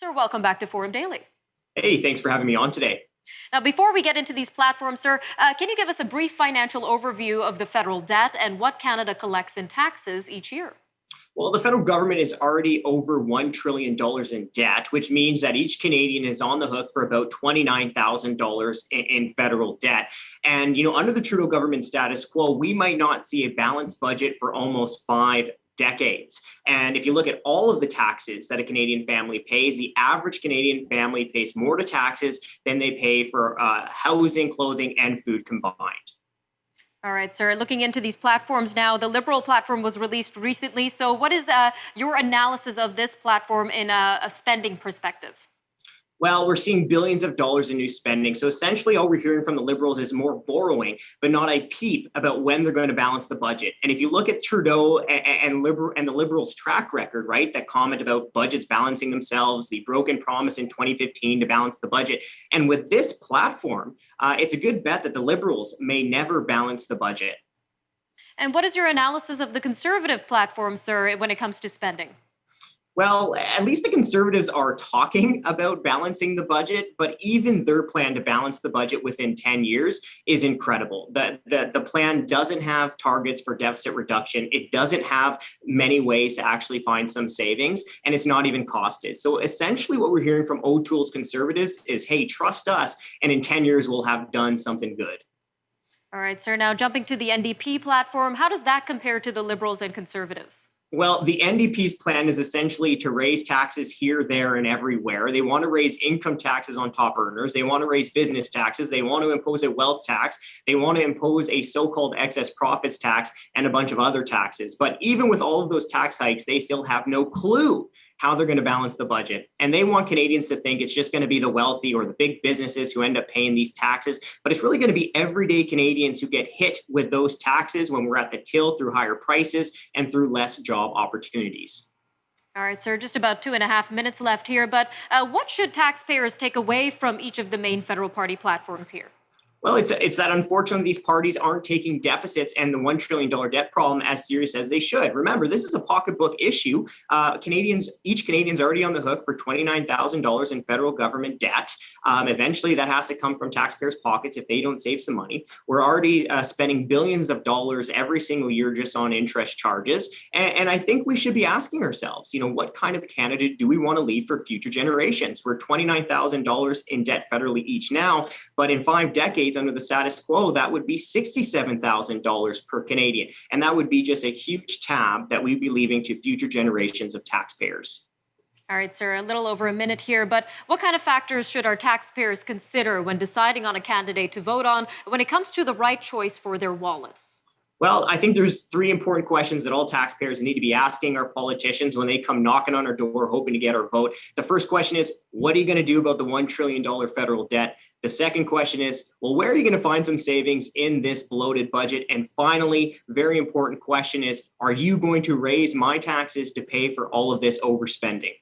Sir, welcome back to Forum Daily. Hey, thanks for having me on today. Now, before we get into these platforms, sir, can you give us a brief financial overview of the federal debt and what Canada collects in taxes each year? Well, the federal government is already over $1 trillion in debt, which means that each Canadian is on the hook for about $29,000 in federal debt. And, under the Trudeau government status quo, we might not see a balanced budget for almost 5 decades. And if you look at all of the taxes that a Canadian family pays, the average Canadian family pays more to taxes than they pay for housing, clothing, and food combined. All right, sir. Looking into these platforms now, the Liberal platform was released recently. So, what is your analysis of this platform in a spending perspective? Well, we're seeing billions of dollars in new spending. So essentially, all we're hearing from the Liberals is more borrowing, but not a peep about when they're going to balance the budget. And if you look at Trudeau and the Liberals' track record, right, that comment about budgets balancing themselves, the broken promise in 2015 to balance the budget, and with this platform, it's a good bet that the Liberals may never balance the budget. And what is your analysis of the Conservative platform, sir, when it comes to spending? Well, at least the Conservatives are talking about balancing the budget, but even their plan to balance the budget within 10 years is incredible. The plan doesn't have targets for deficit reduction. It doesn't have many ways to actually find some savings, and it's not even costed. So essentially what we're hearing from O'Toole's Conservatives is, hey, trust us, and in 10 years we'll have done something good. All right, sir. Now, jumping to the NDP platform, how does that compare to the Liberals and Conservatives? Well, the NDP's plan is essentially to raise taxes here, there, and everywhere. They want to raise income taxes on top earners. They want to raise business taxes. They want to impose a wealth tax. They want to impose a so-called excess profits tax and a bunch of other taxes. But even with all of those tax hikes, they still have no clue how they're going to balance the budget. And they want Canadians to think it's just going to be the wealthy or the big businesses who end up paying these taxes. But it's really going to be everyday Canadians who get hit with those taxes when we're at the till through higher prices and through less job opportunities. All right, sir, just about 2.5 minutes left here. But what should taxpayers take away from each of the main federal party platforms here? Well, it's that unfortunately these parties aren't taking deficits and the $1 trillion debt problem as serious as they should. Remember, this is a pocketbook issue. Each Canadian's already on the hook for $29,000 in federal government debt. Eventually, that has to come from taxpayers' pockets if they don't save some money. We're already spending billions of dollars every single year just on interest charges. And I think we should be asking ourselves, what kind of Canada do we want to leave for future generations? We're $29,000 in debt federally each now, but in 5 decades, under the status quo, that would be $67,000 per Canadian. And that would be just a huge tab that we'd be leaving to future generations of taxpayers. All right, sir, a little over a minute here, but what kind of factors should our taxpayers consider when deciding on a candidate to vote on when it comes to the right choice for their wallets? Well, I think there's 3 important questions that all taxpayers need to be asking our politicians when they come knocking on our door hoping to get our vote. The first question is, what are you going to do about the $1 trillion federal debt? The second question is, well, where are you going to find some savings in this bloated budget? And finally, very important question is, are you going to raise my taxes to pay for all of this overspending?